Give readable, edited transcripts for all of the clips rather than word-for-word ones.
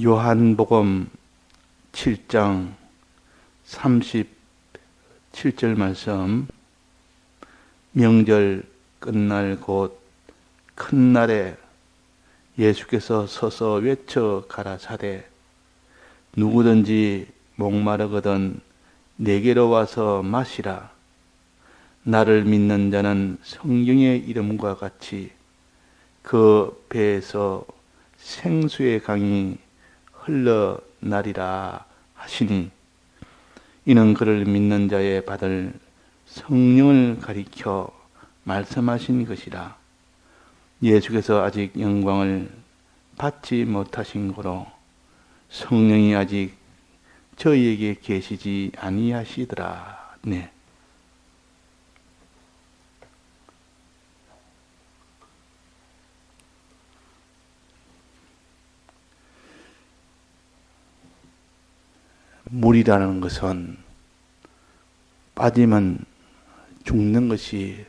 요한복음 7장 37절 말씀. 명절 끝날 곧 큰 날에 예수께서 서서 외쳐 가라사대 누구든지 목마르거든 내게로 와서 마시라. 나를 믿는 자는 성경의 이름과 같이 그 배에서 생수의 강이 흘러나리라 하시니, 이는 그를 믿는 자의 받을 성령을 가리켜 말씀하신 것이라. 예수께서 아직 영광을 받지 못하신 고로 성령이 아직 저희에게 계시지 아니하시더라. 네. 물이라는 것은 빠지면 죽는 것이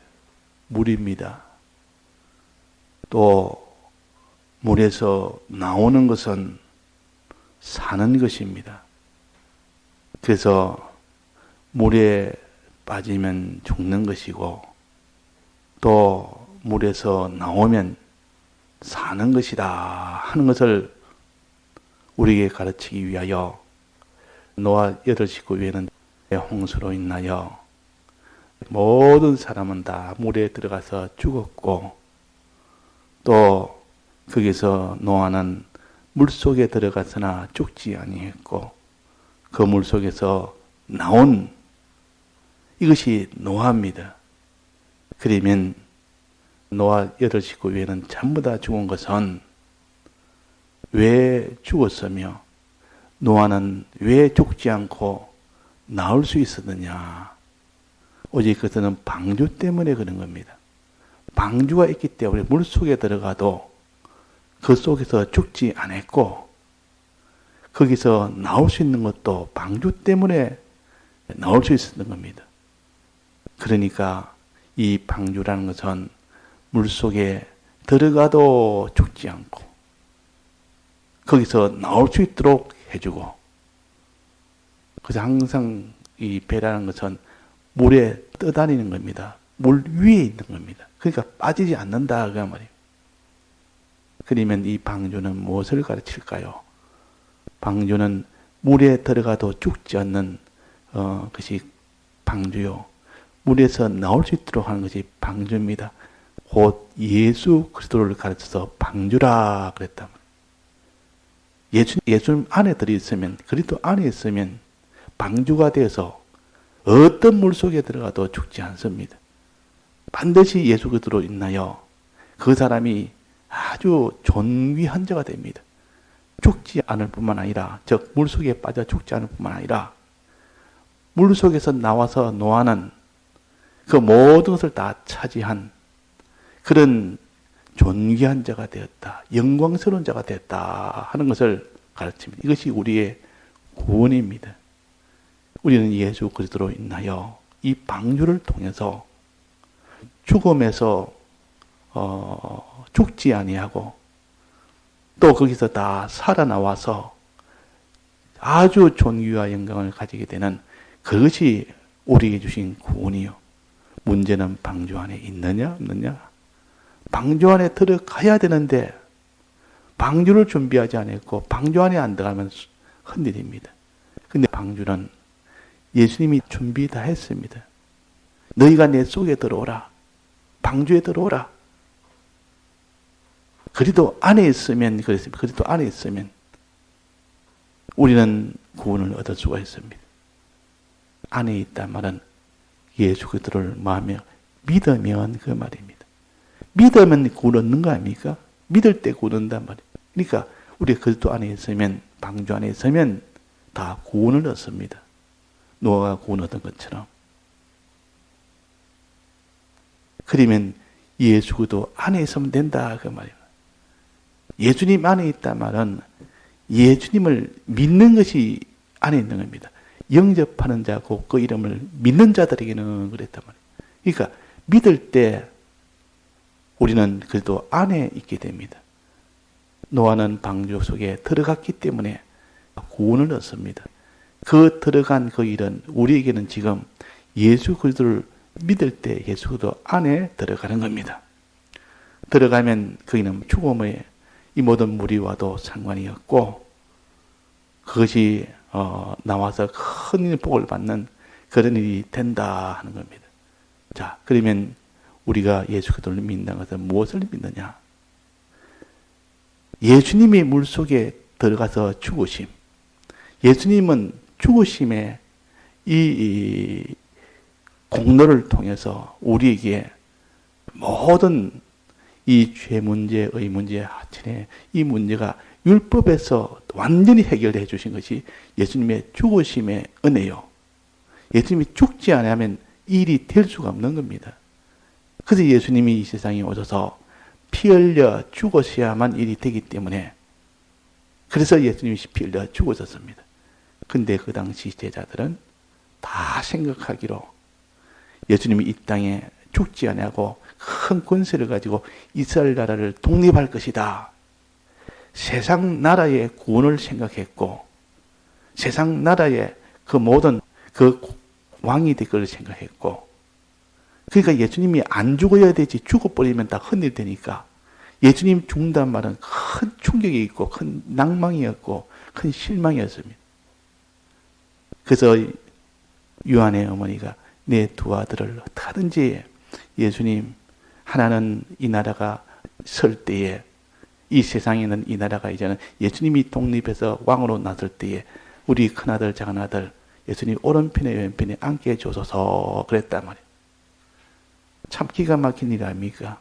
물입니다. 또 물에서 나오는 것은 사는 것입니다. 그래서 물에 빠지면 죽는 것이고 또 물에서 나오면 사는 것이다 하는 것을 우리에게 가르치기 위하여 노아 8식구 외에는 홍수로 인하여 모든 사람은 다 물에 들어가서 죽었고, 또 거기서 노아는 물속에 들어갔으나 죽지 아니했고, 그 물속에서 나온 이것이 노아입니다. 그러면 노아 8식구 외에는 전부 다 죽은 것은 왜 죽었으며 노아는 왜 죽지 않고 나올 수 있었느냐? 오직 그것은 방주 때문에 그런 겁니다. 방주가 있기 때문에 물속에 들어가도 그 속에서 죽지 않았고, 거기서 나올 수 있는 것도 방주 때문에 나올 수 있었던 겁니다. 그러니까 이 방주라는 것은 물속에 들어가도 죽지 않고 거기서 나올 수 있도록 해주고, 그래서 항상 이 배라는 것은 물에 떠다니는 겁니다. 물 위에 있는 겁니다. 그러니까 빠지지 않는다 그 말이에요. 그러면 이 방주는 무엇을 가르칠까요? 방주는 물에 들어가도 죽지 않는 것이 방주요, 물에서 나올 수 있도록 하는 것이 방주입니다. 곧 예수 그리스도를 가르쳐서 방주라 그랬단 말이에요. 예수님 안에 들어있으면, 그리스도 안에 있으면 방주가 되어서 어떤 물속에 들어가도 죽지 않습니다. 반드시 예수 그리스도로 인하여 그 사람이 아주 존귀한 자가 됩니다. 죽지 않을 뿐만 아니라, 즉 물속에 빠져 죽지 않을 뿐만 아니라 물속에서 나와서 노아는 그 모든 것을 다 차지한 그런 존귀한 자가 되었다, 영광스러운 자가 되었다 하는 것을 가르칩니다. 이것이 우리의 구원입니다. 우리는 예수 그리스도로 인하여 이 방주를 통해서 죽음에서 죽지 아니하고 또 거기서 다 살아나와서 아주 존귀와 영광을 가지게 되는 그것이 우리에게 주신 구원이요. 문제는 방주 안에 있느냐 없느냐. 방주 안에 들어가야 되는데 방주를 준비하지 않았고 방주 안에 안 들어가면 흔들립니다. 근데 방주는 예수님이 준비 다 했습니다. 너희가 내 속에 들어오라. 방주에 들어오라. 그리도 안에 있으면, 그랬습니다. 그리도 안에 있으면 우리는 구원을 얻을 수가 있습니다. 안에 있단 말은 예수 그리스도를 마음에 믿으면 그 말입니다. 믿으면 구원 얻는 거 아닙니까? 믿을 때 구원 얻는단 말이에요. 그러니까 우리가 그리스도 안에 있으면, 방주 안에 있으면 다 구원을 얻습니다. 노아가 구원 얻은 것처럼. 그러면 예수 그리스도 안에 있으면 된다 그 말이에요. 예수님 안에 있단 말은 예수님을 믿는 것이 안에 있는 겁니다. 영접하는 자고 그 이름을 믿는 자들에게는 그랬단 말이에요. 그러니까 믿을 때 우리는 그래도 안에 있게 됩니다. 노아는 방주 속에 들어갔기 때문에 구원을 얻습니다. 그 들어간 그 일은 우리에게는 지금 예수 그리스도를 믿을 때 예수 그리스도 안에 들어가는 겁니다. 들어가면 거기는 죽음의 이 모든 무리와도 상관이 없고 그것이 나와서 큰 복을 받는 그런 일이 된다 하는 겁니다. 자, 그러면 우리가 예수 그리스도를 믿는다는 것은 무엇을 믿느냐? 예수님이 물속에 들어가서 죽으심. 예수님은 죽으심의 이 공로를 통해서 우리에게 모든 이 죄 문제, 의 문제, 하천의 이 문제가 율법에서 완전히 해결해 주신 것이 예수님의 죽으심의 은혜요. 예수님이 죽지 않으면 이 일이 될 수가 없는 겁니다. 그래서 예수님이 이 세상에 오셔서 피 흘려 죽으셔야만 일이 되기 때문에 그래서 예수님이 피 흘려 죽으셨습니다. 근데 그 당시 제자들은 다 생각하기로 예수님이 이 땅에 죽지 아니하고 큰 권세를 가지고 이스라엘 나라를 독립할 것이다. 세상 나라의 구원을 생각했고 세상 나라의 그 모든 그 왕이 될 것을 생각했고 그러니까 예수님이 안 죽어야 되지 죽어버리면 다 헛일 되니까 예수님 죽는다는 말은 큰 충격이 있고 큰 낭망이었고 큰 실망이었습니다. 그래서 요한의 어머니가 내 두 아들을 어떻게든지 예수님 하나는 이 나라가 설 때에 이 세상에는 이 나라가 이제는 예수님이 독립해서 왕으로 나설 때에 우리 큰아들 작은아들 예수님 오른편에 왼편에 앉게 해줘서 그랬단 말이에요. 참 기가 막힌 일 아닙니까?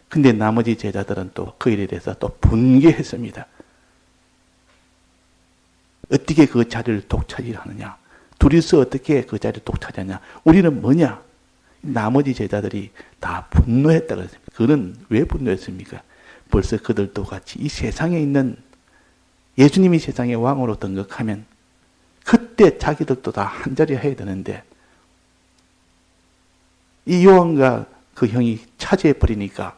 근데 나머지 제자들은 또 그 일에 대해서 또 분개했습니다. 어떻게 그 자리를 독차지하느냐? 둘이서 어떻게 그 자리를 독차지하냐? 우리는 뭐냐? 나머지 제자들이 다 분노했다고 했습니다. 그는 왜 분노했습니까? 벌써 그들도 같이 이 세상에 있는 예수님이 세상의 왕으로 등극하면 그때 자기들도 다 한자리 해야 되는데 이 요한과 그 형이 차지해버리니까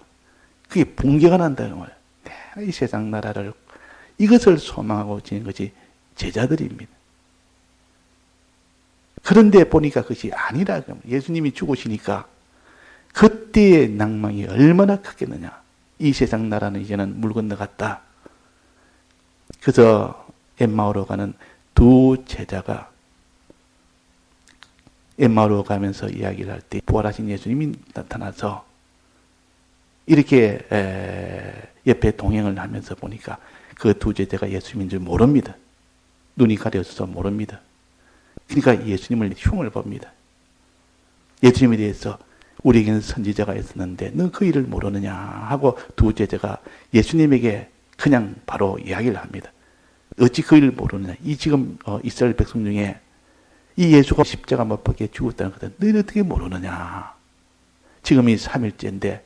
그게 붕괴가 난다는 거예요. 이 세상 나라를 이것을 소망하고 지는 것이 제자들입니다. 그런데 보니까 그것이 아니라 예수님이 죽으시니까 그때의 낭망이 얼마나 크겠느냐. 이 세상 나라는 이제는 물 건너갔다. 그래서 엠마오로 가는 두 제자가 엠마오로 가면서 이야기를 할 때 부활하신 예수님이 나타나서 이렇게 옆에 동행을 하면서 보니까 그 두 제자가 예수님인 줄 모릅니다. 눈이 가려져서 모릅니다. 그러니까 예수님을 흉을 봅니다. 예수님에 대해서 우리에게는 선지자가 있었는데 너 그 일을 모르느냐 하고 두 제자가 예수님에게 그냥 바로 이야기를 합니다. 어찌 그 일을 모르느냐. 이 지금 이스라엘 백성 중에 이 예수가 십자가 못 박혀 죽었다는 것은 너희는 어떻게 모르느냐. 지금이 3일째인데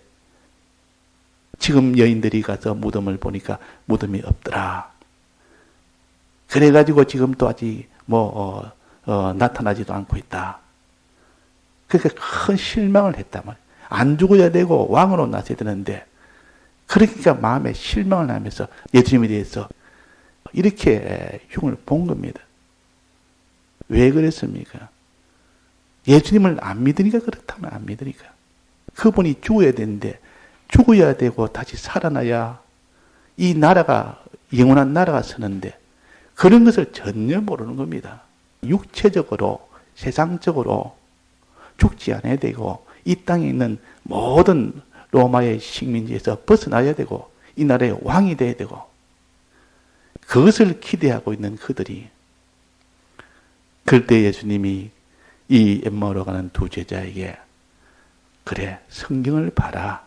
지금 여인들이 가서 무덤을 보니까 무덤이 없더라. 그래가지고 지금도 아직 나타나지도 않고 있다. 그러니까 큰 실망을 했단 말이에요. 안 죽어야 되고 왕으로 나서야 되는데 그러니까 마음에 실망을 하면서 예수님에 대해서 이렇게 흉을 본 겁니다. 왜 그랬습니까? 예수님을 안 믿으니까 그렇다면 안 믿으니까. 그분이 죽어야 되는데 죽어야 되고 다시 살아나야 이 나라가 영원한 나라가 서는데 그런 것을 전혀 모르는 겁니다. 육체적으로 세상적으로 죽지 않아야 되고 이 땅에 있는 모든 로마의 식민지에서 벗어나야 되고 이 나라의 왕이 돼야 되고 그것을 기대하고 있는 그들이 그때 예수님이 이 엠마오로 가는 두 제자에게 그래 성경을 봐라.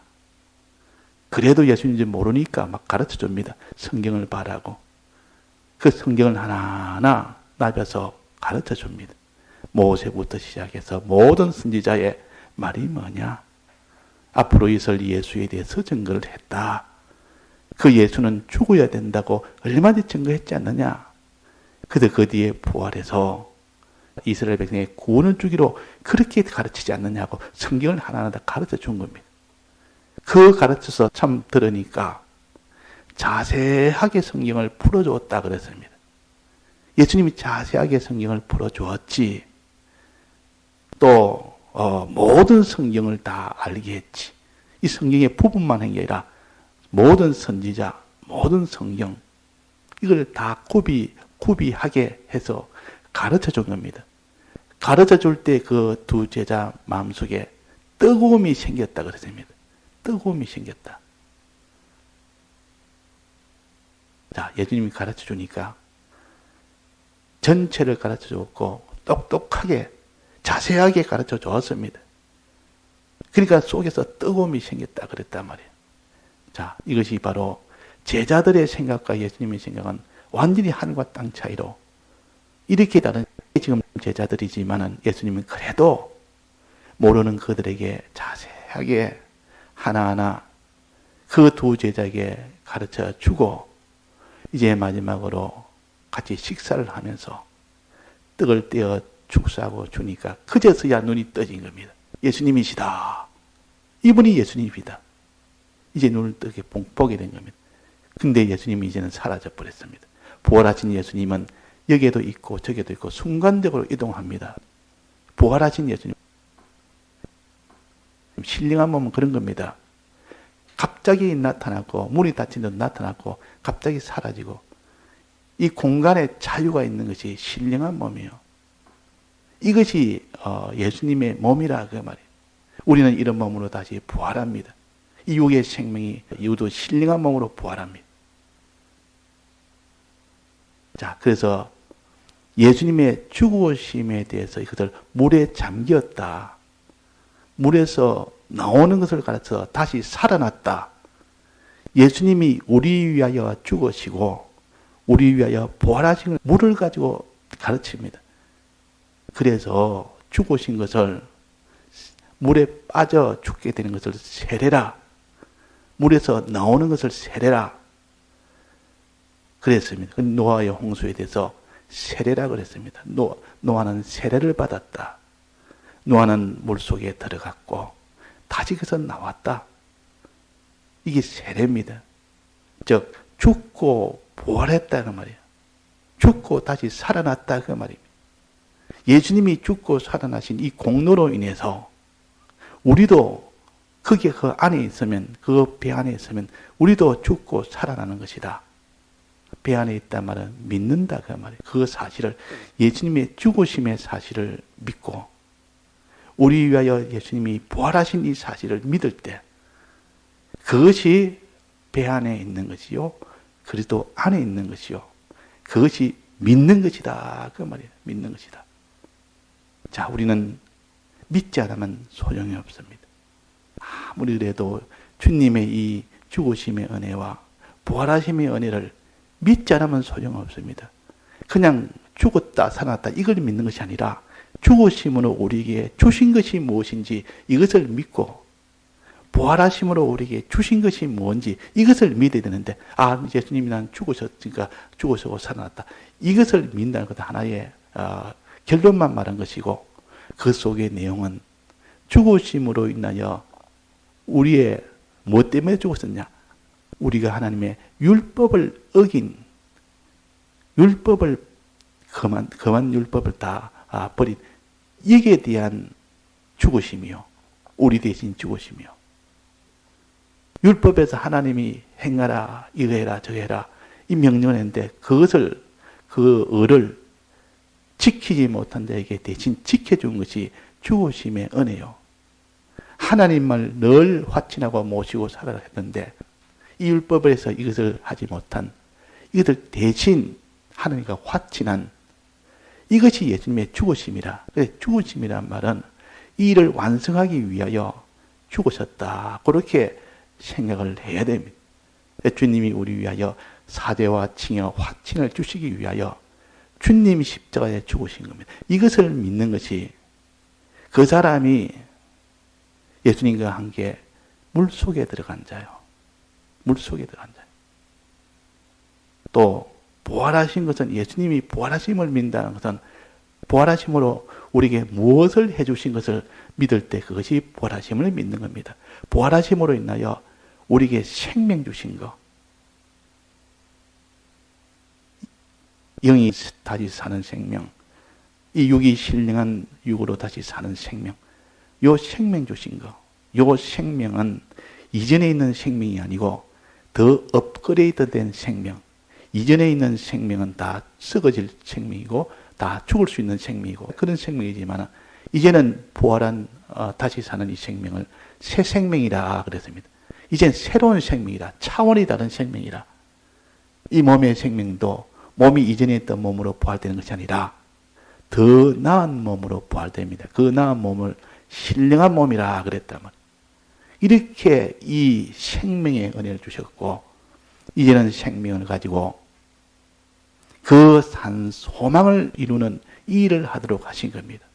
그래도 예수님인지 모르니까 막 가르쳐 줍니다. 성경을 봐라고. 그 성경을 하나하나 나벼서 가르쳐 줍니다. 모세부터 시작해서 모든 선지자의 말이 뭐냐? 앞으로 있을 예수에 대해서 증거를 했다. 그 예수는 죽어야 된다고 얼마나 증거했지 않느냐? 그래서 그 뒤에 부활해서 이스라엘 백성의 구원을 주기로 그렇게 가르치지 않느냐고 성경을 하나하나 다 가르쳐 준 겁니다. 그 가르쳐서 참 들으니까 자세하게 성경을 풀어주었다 그랬습니다. 예수님이 자세하게 성경을 풀어주었지. 또 모든 성경을 다 알게 했지. 이 성경의 부분만 한 게 아니라 모든 선지자, 모든 성경 이걸 다 구비하게 해서 가르쳐 준 겁니다. 가르쳐 줄 때 그 두 제자 마음속에 뜨거움이 생겼다 그랬습니다. 뜨거움이 생겼다. 자, 예수님이 가르쳐 주니까 전체를 가르쳐 줬고 똑똑하게 자세하게 가르쳐 주었습니다. 그러니까 속에서 뜨거움이 생겼다 그랬단 말이에요. 자, 이것이 바로 제자들의 생각과 예수님의 생각은 완전히 하늘과 땅 차이로 이렇게 다른 지금 제자들이지만은 예수님은 그래도 모르는 그들에게 자세하게 하나하나 그 두 제자에게 가르쳐 주고 이제 마지막으로 같이 식사를 하면서 떡을 떼어 축사하고 주니까 그제서야 눈이 떠진 겁니다. 예수님이시다. 이분이 예수님이다. 이제 눈을 뜨게 보게 된 겁니다. 근데 예수님이 이제는 사라져 버렸습니다. 부활하신 예수님은 여기에도 있고 저기에도 있고 순간적으로 이동합니다. 부활하신 예수님. 신령한 몸은 그런 겁니다. 갑자기 나타났고 문이 닫힌 듯 나타났고 갑자기 사라지고 이 공간에 자유가 있는 것이 신령한 몸이에요. 이것이 예수님의 몸이라 그 말이에요. 우리는 이런 몸으로 다시 부활합니다. 이 육의 생명이 이후도 신령한 몸으로 부활합니다. 자, 그래서 예수님의 죽으심에 대해서 이것을 물에 잠겼다. 물에서 나오는 것을 가르쳐 다시 살아났다. 예수님이 우리 위하여 죽으시고 우리 위하여 부활하신 물을 가지고 가르칩니다. 그래서 죽으신 것을 물에 빠져 죽게 되는 것을 세례라. 물에서 나오는 것을 세례라. 그랬습니다. 노아의 홍수에 대해서 세례라 그랬습니다. 노아는 세례를 받았다. 노아는 물속에 들어갔고 다시 그래서 나왔다. 이게 세례입니다. 즉 죽고 부활했다 그 말이에요. 죽고 다시 살아났다 그 말입니다. 예수님이 죽고 살아나신 이 공로로 인해서 우리도 그게 그 안에 있으면 그 배 안에 있으면 우리도 죽고 살아나는 것이다. 배 안에 있단 말은 믿는다 그 말이에요. 그 사실을 예수님의 죽으심의 사실을 믿고 우리 위하여 예수님이 부활하신 이 사실을 믿을 때 그것이 배 안에 있는 것이요. 그리스도 안에 있는 것이요. 그것이 믿는 것이다. 그 말이에요. 믿는 것이다. 자, 우리는 믿지 않으면 소용이 없습니다. 아무리 그래도 주님의 이 죽으심의 은혜와 부활하심의 은혜를 믿지 않으면 소용없습니다. 그냥 죽었다 살아났다 이걸 믿는 것이 아니라 죽으심으로 우리에게 주신 것이 무엇인지 이것을 믿고 부활하심으로 우리에게 주신 것이 뭔지 이것을 믿어야 되는데 예수님이 난 죽으셨으니까 죽으시고 살아났다. 이것을 믿는다는 것은 하나의 결론만 말한 것이고 그 속의 내용은 죽으심으로 인하여 우리의 무엇 때문에 죽었었냐? 우리가 하나님의 율법을 어긴 율법을 금한 율법을 다 버린 이에 대한 죽으심이요. 우리 대신 죽으심이요. 율법에서 하나님이 행하라, 이거 해라, 저거 해라 이 명령을 했는데 그것을 그 의를 지키지 못한 자에게 대신 지켜준 것이 죽으심의 은혜요. 하나님을 늘 화친하고 모시고 살아야 했는데 이 율법에서 이것을 하지 못한 이것을 대신 하나님과 화친한 이것이 예수님의 죽으심이라. 죽으심이란 말은 이 일을 완성하기 위하여 죽으셨다. 그렇게 생각을 해야 됩니다. 주님이 우리 위하여 사죄와 칭여, 화친을 주시기 위하여 주님이 십자가에 죽으신 겁니다. 이것을 믿는 것이 그 사람이 예수님과 함께 물속에 들어간 자요. 물속에 들어간 자요. 또 부활하신 것은 예수님이 부활하심을 믿는다는 것은 부활하심으로 우리에게 무엇을 해주신 것을 믿을 때 그것이 부활하심을 믿는 겁니다. 부활하심으로 인하여 우리에게 생명 주신 것, 영이 다시 사는 생명, 이 육이 신령한 육으로 다시 사는 생명, 요 생명 주신 거, 요 생명은 이전에 있는 생명이 아니고 더 업그레이드된 생명, 이전에 있는 생명은 다 썩어질 생명이고 다 죽을 수 있는 생명이고 그런 생명이지만 이제는 부활한 다시 사는 이 생명을 새 생명이라 그랬습니다. 이젠 새로운 생명이라, 차원이 다른 생명이라. 이 몸의 생명도 몸이 이전에 있던 몸으로 부활되는 것이 아니라 더 나은 몸으로 부활됩니다. 그 나은 몸을 신령한 몸이라 그랬단 말이에요. 이렇게 이 생명의 은혜를 주셨고 이제는 생명을 가지고 그 산 소망을 이루는 일을 하도록 하신 겁니다.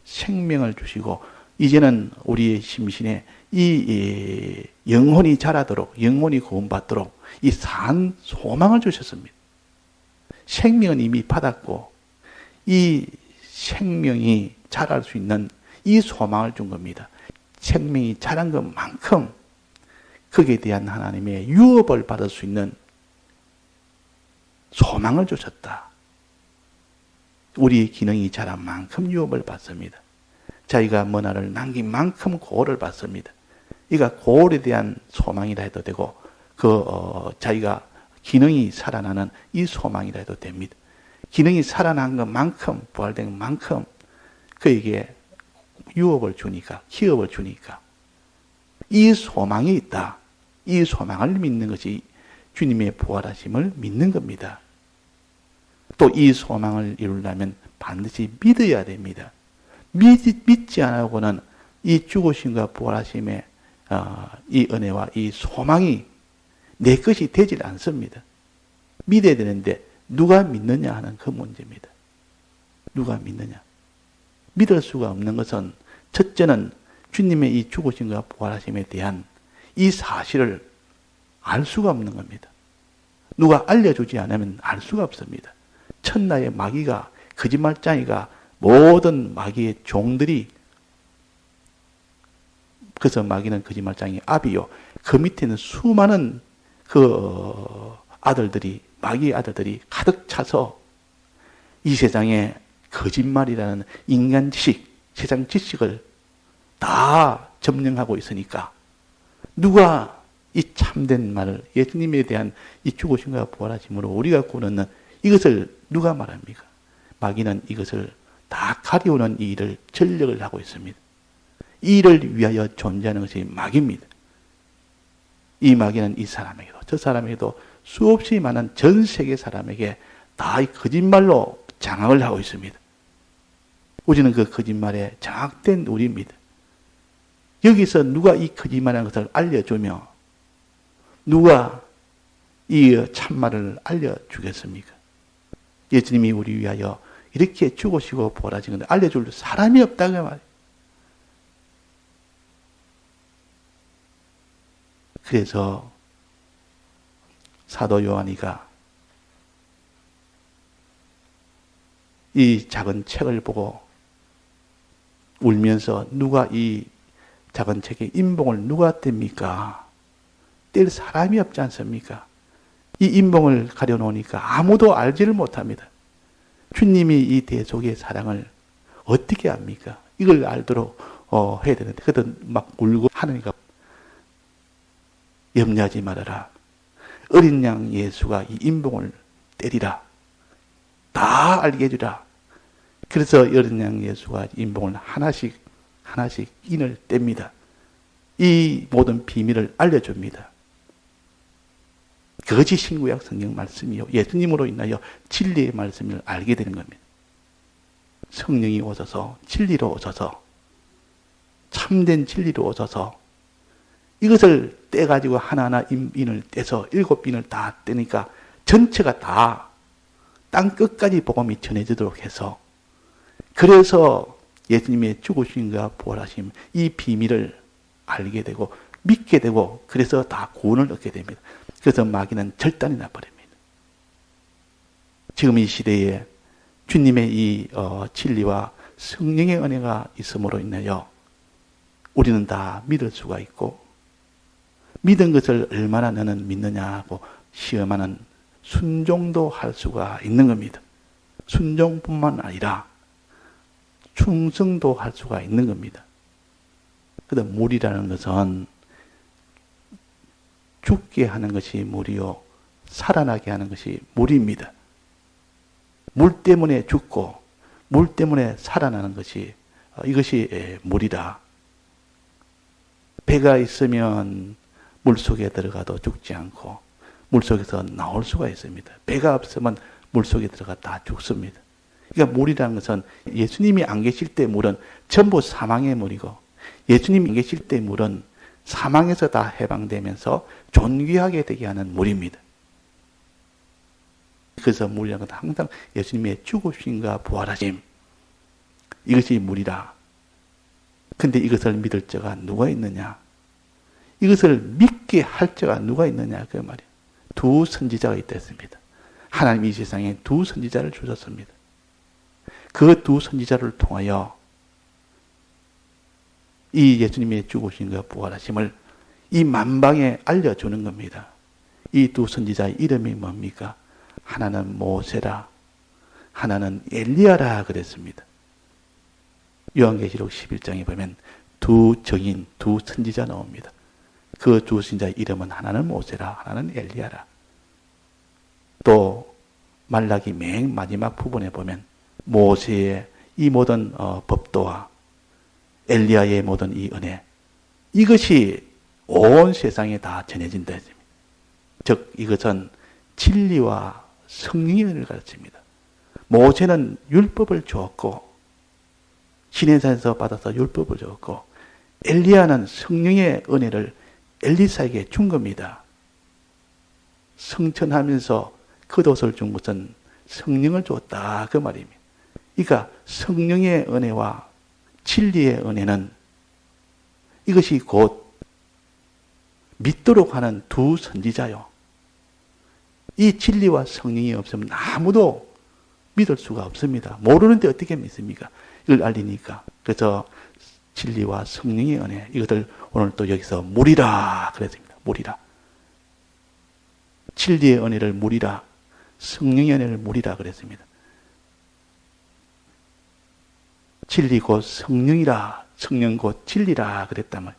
생명을 주시고 이제는 우리의 심신에 이 영혼이 자라도록, 영혼이 구원받도록 이 산 소망을 주셨습니다. 생명은 이미 받았고 이 생명이 자랄 수 있는 이 소망을 준 겁니다. 생명이 자란 것만큼 거기에 대한 하나님의 유업을 받을 수 있는 소망을 주셨다. 우리 기능이 자란 만큼 유업을 받습니다. 자기가 뭐나를 남긴 만큼 고를 받습니다. 이가 고을에 대한 소망이라 해도 되고 자기가 기능이 살아나는 이 소망이라 해도 됩니다. 기능이 살아난 것만큼 부활된 것만큼 그에게 유업을 주니까, 기업을 주니까 이 소망이 있다. 이 소망을 믿는 것이 주님의 부활하심을 믿는 겁니다. 또 이 소망을 이루려면 반드시 믿어야 됩니다. 믿지 않고는 이 죽으심과 부활하심의 이 은혜와 이 소망이 내 것이 되질 않습니다. 믿어야 되는데 누가 믿느냐 하는 그 문제입니다. 누가 믿느냐. 믿을 수가 없는 것은 첫째는 주님의 이 죽으심과 부활하심에 대한 이 사실을 알 수가 없는 겁니다. 누가 알려주지 않으면 알 수가 없습니다. 천하의 마귀가, 거짓말장이가, 모든 마귀의 종들이, 그래서 마귀는 거짓말장이 아비요. 그 밑에는 수많은 아들들이, 마귀의 아들들이 가득 차서 이 세상에 거짓말이라는 인간 지식, 세상 지식을 다 점령하고 있으니까 누가 이 참된 말을, 예수님에 대한 이 죽으심과 부활하심으로 우리가 꾸는 이것을 누가 말합니까? 마귀는 이것을 다 가리우는 이 일을 전력을 하고 있습니다. 이 일을 위하여 존재하는 것이 마귀입니다. 이 마귀는 이 사람에게도 저 사람에게도 수없이 많은 전 세계 사람에게 다 이 거짓말로 장악을 하고 있습니다. 우리는 그 거짓말에 장악된 우리입니다. 여기서 누가 이 거짓말이라는 것을 알려주며 누가 이 참말을 알려주겠습니까? 예수님이 우리 위하여 이렇게 죽으시고 부활하신 건데 알려줄 사람이 없다고 말이에요. 그래서 사도 요한이가 이 작은 책을 보고 울면서 누가 이 작은 책의 인봉을 누가 뗍니까? 뗄 사람이 없지 않습니까? 이 인봉을 가려놓으니까 아무도 알지를 못합니다. 주님이 이 대속의 사랑을 어떻게 압니까? 이걸 알도록 해야 되는데 그때 막 울고 하느니까 염려하지 말아라. 어린 양 예수가 이 인봉을 때리라. 다 알게 해주라. 그래서 어린 양 예수가 인봉을 하나씩 인을 뗍니다. 이 모든 비밀을 알려줍니다. 그것이 신구약 성경 말씀이요. 예수님으로 인하여 진리의 말씀을 알게 되는 겁니다. 성령이 오셔서 진리로 오셔서 참된 진리로 오셔서 이것을 떼가지고 하나하나 인을 떼서 7인을 다 떼니까 전체가 다 땅 끝까지 복음이 전해지도록 해서 그래서 예수님의 죽으심과 부활하심 이 비밀을 알게 되고 믿게 되고 그래서 다 구원을 얻게 됩니다. 그래서 마귀는 절단이 나버립니다. 지금 이 시대에 주님의 이 진리와 성령의 은혜가 있음으로 인하여 우리는 다 믿을 수가 있고 믿은 것을 얼마나 너는 믿느냐 하고 시험하는 순종도 할 수가 있는 겁니다. 순종뿐만 아니라 충성도 할 수가 있는 겁니다. 그다음 물이라는 것은 죽게 하는 것이 물이요, 살아나게 하는 것이 물입니다. 물 때문에 죽고 물 때문에 살아나는 것이 이것이 물이다. 배가 있으면 물속에 들어가도 죽지 않고 물속에서 나올 수가 있습니다. 배가 없으면 물속에 들어갔다 죽습니다. 그러니까 물이라는 것은 예수님이 안 계실 때 물은 전부 사망의 물이고 예수님이 안 계실 때 물은 사망에서 다 해방되면서 존귀하게 되게 하는 물입니다. 그래서 물이라는 것은 항상 예수님의 죽으심과 부활하심, 이것이 물이라. 근데 이것을 믿을 자가 누가 있느냐? 이것을 믿게 할 자가 누가 있느냐? 그 말이에요. 두 선지자가 있다 했습니다. 하나님이 이 세상에 두 선지자를 주셨습니다. 그 두 선지자를 통하여 이 예수님의 죽으심과 부활하심을 이 만방에 알려주는 겁니다. 이 두 선지자의 이름이 뭡니까? 하나는 모세라, 하나는 엘리야라 그랬습니다. 요한계시록 11장에 보면 두 증인, 두 선지자 나옵니다. 그 두 선지자의 이름은 하나는 모세라, 하나는 엘리야라. 또 말라기 맨 마지막 부분에 보면 모세의 이 모든 법도와 엘리야의 모든 이 은혜, 이것이 온 세상에 다 전해진다 했습니다. 즉 이것은 진리와 성령의 은혜를 가르칩니다. 모세는 율법을 주었고 시내산에서 받아서 율법을 주었고 엘리야는 성령의 은혜를 엘리사에게 준 겁니다. 성천하면서 겉옷을 준 것은 성령을 주었다 그 말입니다. 그러니까 성령의 은혜와 진리의 은혜는 이것이 곧 믿도록 하는 두 선지자요. 이 진리와 성령이 없으면 아무도 믿을 수가 없습니다. 모르는데 어떻게 믿습니까? 이걸 알리니까. 그래서 진리와 성령의 은혜, 이것을 오늘 또 여기서 물이라 그랬습니다. 물이라. 진리의 은혜를 물이라, 성령의 은혜를 물이라 그랬습니다. 진리 곧 성령이라, 성령 곧 진리라 그랬다면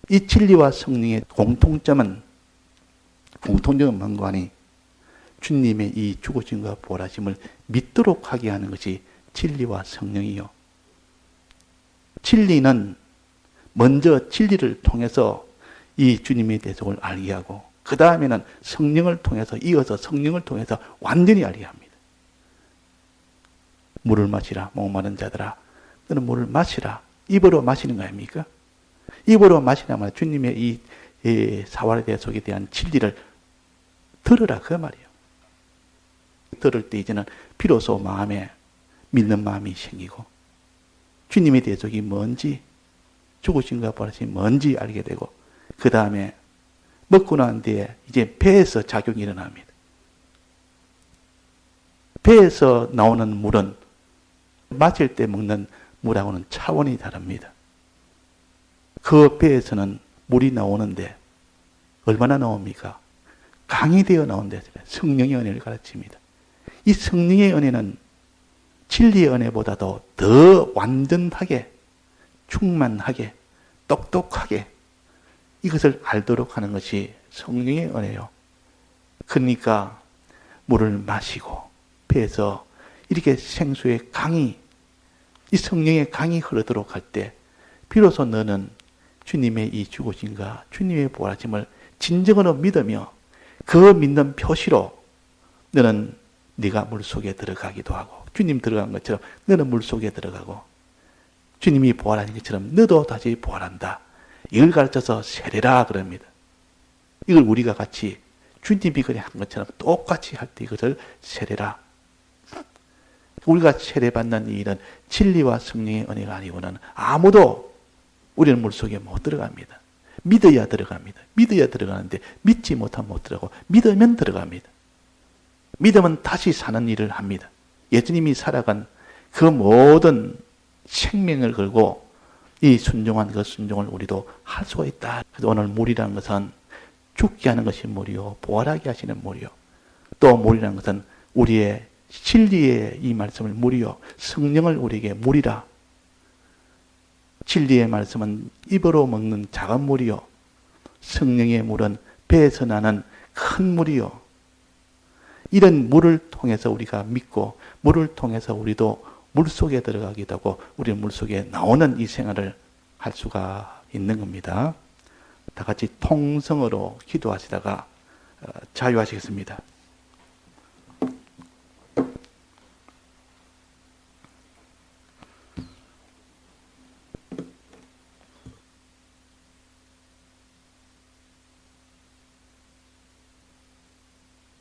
이 진리와 성령의 공통점은 뭔가 하니 주님의 이 죽으심과 부활하심을 믿도록 하게 하는 것이 진리와 성령이요. 진리는 먼저 진리를 통해서 이 주님의 대속을 알게 하고 그 다음에는 성령을 통해서 이어서 성령을 통해서 완전히 알게 합니다. 물을 마시라 목마른 자들아 너는 물을 마시라. 입으로 마시는 거 아닙니까? 입으로 마시나마 주님의 이 사활의 대속에 대한 진리를 들으라 그 말이에요. 들을 때 이제는 비로소 마음에 믿는 마음이 생기고 주님의 대속이 뭔지 죽으심과 부활하심이 뭔지 알게 되고 그 다음에 먹고 난 뒤에 이제 배에서 작용이 일어납니다. 배에서 나오는 물은 마실 때 먹는 물하고는 차원이 다릅니다. 그 배에서는 물이 나오는데 얼마나 나옵니까? 강이 되어 나온다. 성령의 은혜를 가르칩니다. 이 성령의 은혜는 진리의 은혜보다도 더 완전하게, 충만하게, 똑똑하게 이것을 알도록 하는 것이 성령의 은혜요. 그러니까 물을 마시고 배에서 이렇게 생수의 강이, 이 성령의 강이 흐르도록 할 때 비로소 너는 주님의 이 죽으심과 주님의 부활하심을 진정으로 믿으며 그 믿는 표시로 너는 네가 물속에 들어가기도 하고 주님 들어간 것처럼 너는 물속에 들어가고 주님이 부활하신 것처럼 너도 다시 부활한다. 이걸 가르쳐서 세례라 그럽니다. 이걸 우리가 같이 주님이 그냥 한 것처럼 똑같이 할 때 이것을 세례라. 우리가 세례받는 이 일은 진리와 성령의 은혜가 아니고는 아무도 우리는 물속에 못 들어갑니다. 믿어야 들어갑니다. 믿어야 들어가는데 믿지 못하면 못 들어가고 믿으면 들어갑니다. 믿으면 다시 사는 일을 합니다. 예수님이 살아간 그 모든 생명을 걸고 이 순종한 그 순종을 우리도 할 수가 있다. 그래서 오늘 물이라는 것은 죽게 하는 것이 물이요 부활하게 하시는 물이요. 또 물이라는 것은 우리의 진리의 이 말씀을 물이요 성령을 우리에게 물이라. 진리의 말씀은 입으로 먹는 작은 물이요 성령의 물은 배에서 나는 큰 물이요. 이런 물을 통해서 우리가 믿고 물을 통해서 우리도 물속에 들어가기도 하고 우리 물속에 나오는 이 생활을 할 수가 있는 겁니다. 다 같이 통성으로 기도하시다가 자유하시겠습니다.